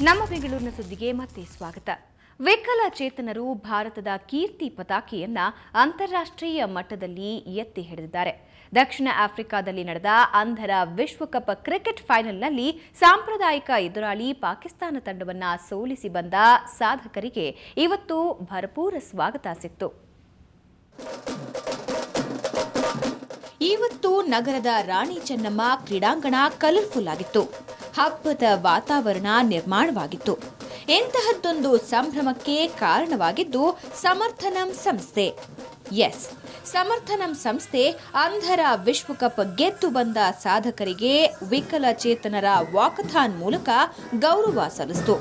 ನಮ್ಮ ಬೆಂಗಳೂರಿನ ಸುದ್ದಿಗೆ ಮತ್ತೆ ಸ್ವಾಗತ. ವಿಕಲಚೇತನರು ಭಾರತದ ಕೀರ್ತಿ ಪತಾಕೆಯನ್ನ ಅಂತಾರಾಷ್ಟ್ರೀಯ ಮಟ್ಟದಲ್ಲಿ ಎತ್ತಿ ಹಿಡಿದಿದ್ದಾರೆ. ದಕ್ಷಿಣ ಆಫ್ರಿಕಾದಲ್ಲಿ ನಡೆದ ಅಂಧರ ವಿಶ್ವಕಪ್ ಕ್ರಿಕೆಟ್ ಫೈನಲ್ನಲ್ಲಿ ಸಾಂಪ್ರದಾಯಿಕ ಎದುರಾಳಿ ಪಾಕಿಸ್ತಾನ ತಂಡವನ್ನ ಸೋಲಿಸಿ ಬಂದ ಸಾಧಕರಿಗೆ ಇವತ್ತು ಭರಪೂರ ಸ್ವಾಗತ ಸಿಕ್ತು. ಇವತ್ತು ನಗರದ ರಾಣಿ ಚೆನ್ನಮ್ಮ ಕ್ರೀಡಾಂಗಣ ಕಲರ್ಫುಲ್ ಆಗಿತ್ತು. ಹಬ್ಬದ ವಾತಾವರಣ ನಿರ್ಮಾಣವಾಗಿತ್ತು. ಎಂತಹದ್ದೊಂದು ಸಂಭ್ರಮಕ್ಕೆ ಕಾರಣವಾಗಿದ್ದು ಸಮರ್ಥನಂ ಸಂಸ್ಥೆ. ಸಮರ್ಥನಂ ಸಂಸ್ಥೆ ಅಂಧರ ವಿಶ್ವಕಪ್ ಗೆದ್ದು ಬಂದ ಸಾಧಕರಿಗೆ ವಿಕಲಚೇತನರ ವಾಕಥಾನ್ ಮೂಲಕ ಗೌರವ ಸಲ್ಲಿಸಿತು.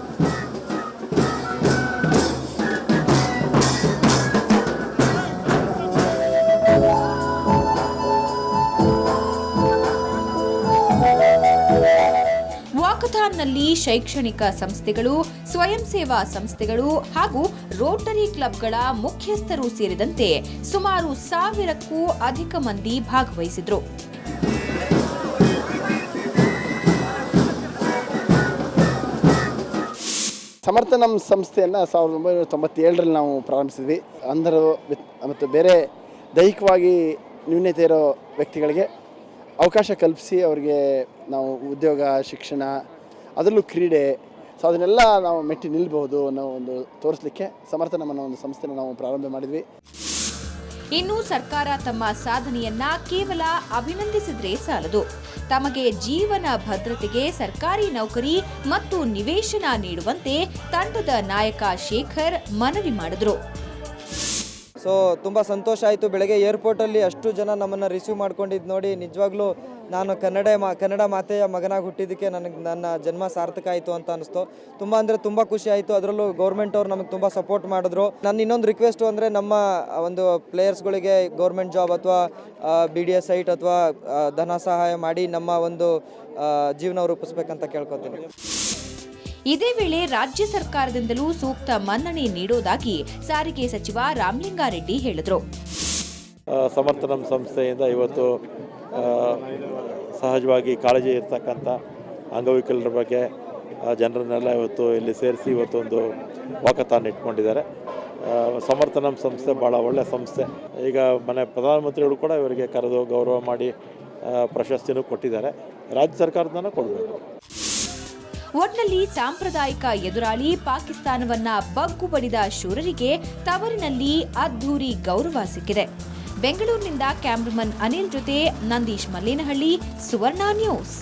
ವಾಕಥಾನ್ನಲ್ಲಿ ಶೈಕ್ಷಣಿಕ ಸಂಸ್ಥೆಗಳು, ಸ್ವಯಂ ಸೇವಾ ಸಂಸ್ಥೆಗಳು ಹಾಗೂ ರೋಟರಿ ಕ್ಲಬ್ಗಳ ಮುಖ್ಯಸ್ಥರು ಸೇರಿದಂತೆ ಸುಮಾರು 1000ಕ್ಕೂ ಅಧಿಕ ಮಂದಿ ಭಾಗವಹಿಸಿದ್ರು. ಸಮರ್ಥನಂ ಸಂಸ್ಥೆಯನ್ನು 1997ರಲ್ಲಿ ನಾವು ಪ್ರಾರಂಭಿಸಿದ್ವಿ. ಅಂಧರು ಮತ್ತು ಬೇರೆ ದೈಹಿಕವಾಗಿ ನ್ಯೂನತೆ ಇರೋ ವ್ಯಕ್ತಿಗಳಿಗೆ ಅವಕಾಶ ಕಲ್ಪಿಸಿ ಅವರಿಗೆ ನಾವು ಉದ್ಯೋಗ, ಶಿಕ್ಷಣ, ಅದರಲ್ಲೂ ಕ್ರೀಡೆ, ಸೊ ಅದನ್ನೆಲ್ಲ ನಾವು ಮೆಟ್ಟಿ ನಿಲ್ಲಬಹುದು ಅನ್ನೋ ಒಂದು ತೋರಿಸಲಿಕ್ಕೆ ಸಮರ್ಥನಂ ಅನ್ನೋ ಒಂದು ಸಂಸ್ಥೆನ ನಾವು ಪ್ರಾರಂಭ ಮಾಡಿದ್ವಿ. ಇನ್ನು ಸರ್ಕಾರ ತಮ್ಮ ಸಾಧನೆಯನ್ನ ಕೇವಲ ಅಭಿನಂದಿಸಿದ್ರೆ ಸಾಲದು, ತಮಗೆ ಜೀವನ ಭದ್ರತೆಗೆ ಸರ್ಕಾರಿ ನೌಕರಿ ಮತ್ತು ನಿವೇಶನ ನೀಡುವಂತೆ ತಂಡದ ನಾಯಕ ಶೇಖರ್ ಮನವಿ ಮಾಡಿದ್ರು. ಸೊ ತುಂಬ ಸಂತೋಷ ಆಯಿತು. ಬೆಳಗ್ಗೆ ಏರ್ಪೋರ್ಟಲ್ಲಿ ಅಷ್ಟು ಜನ ನಮ್ಮನ್ನು ರಿಸೀವ್ ಮಾಡ್ಕೊಂಡಿದ್ದು ನೋಡಿ ನಿಜವಾಗ್ಲೂ ನಾನು ಕನ್ನಡ ಮಾತೆಯ ಮಗನಾಗಿ ಹುಟ್ಟಿದ್ದಕ್ಕೆ ನನ್ನ ಜನ್ಮ ಸಾರ್ಥಕ ಆಯಿತು ಅಂತ ಅನಿಸ್ತು. ತುಂಬ ಅಂದರೆ ತುಂಬ ಖುಷಿ ಆಯಿತು. ಅದರಲ್ಲೂ ಗೌರ್ಮೆಂಟ್ ಅವ್ರು ನಮಗೆ ತುಂಬ ಸಪೋರ್ಟ್ ಮಾಡಿದ್ರು. ನನ್ನ ಇನ್ನೊಂದು ರಿಕ್ವೆಸ್ಟು ಅಂದರೆ ನಮ್ಮ ಒಂದು ಪ್ಲೇಯರ್ಸ್ಗಳಿಗೆ ಗೌರ್ಮೆಂಟ್ ಜಾಬ್ ಅಥವಾ BDS ಸೈಟ್ ಅಥವಾ ಧನ ಸಹಾಯ ಮಾಡಿ ನಮ್ಮ ಒಂದು ಜೀವನ ರೂಪಿಸ್ಬೇಕಂತ ಕೇಳ್ಕೊತೀನಿ. ಇದೇ ವೇಳೆ ರಾಜ್ಯ ಸರ್ಕಾರದಿಂದಲೂ ಸೂಕ್ತ ಮನ್ನಣೆ ನೀಡುವುದಾಗಿ ಸಾರಿಗೆ ಸಚಿವ ರಾಮಲಿಂಗಾರೆಡ್ಡಿ ಹೇಳಿದರು. ಸಮರ್ಥನಂ ಸಂಸ್ಥೆಯಿಂದ ಇವತ್ತು ಸಹಜವಾಗಿ ಕಾಳಜಿ ಇರ್ತಕ್ಕಂಥ ಅಂಗವಿಕಲರ ಬಗ್ಗೆ ಜನರನ್ನೆಲ್ಲ ಇವತ್ತು ಇಲ್ಲಿ ಸೇರಿಸಿ ಇವತ್ತೊಂದು ವಾಕಥಾನ್ ಇಟ್ಕೊಂಡಿದ್ದಾರೆ. ಸಮರ್ಥನಂ ಸಂಸ್ಥೆ ಭಾಳ ಒಳ್ಳೆಯ ಸಂಸ್ಥೆ. ಈಗ ಪ್ರಧಾನಮಂತ್ರಿಗಳು ಕೂಡ ಇವರಿಗೆ ಕರೆದು ಗೌರವ ಮಾಡಿ ಪ್ರಶಸ್ತಿನೂ ಕೊಟ್ಟಿದ್ದಾರೆ. ರಾಜ್ಯ ಸರ್ಕಾರದಿಂದ ಕೊಡಬೇಕು. ಒಟ್ನಲ್ಲಿ ಸಾಂಪ್ರದಾಯಿಕ ಎದುರಾಳಿ ಪಾಕಿಸ್ತಾನವನ್ನ ಬಗ್ಗು ಬಡಿದ ಶೂರರಿಗೆ ತವರಿನಲ್ಲಿ ಅದ್ಧೂರಿ ಗೌರವ ಸಿಕ್ಕಿದೆ. ಬೆಂಗಳೂರಿನಿಂದ ಕ್ಯಾಮ್ರಾಮನ್ ಅನಿಲ್ ಜೊತೆ ನಂದೀಶ್ ಮಲ್ಲೇನಹಳ್ಳಿ, ಸುವರ್ಣ ನ್ಯೂಸ್.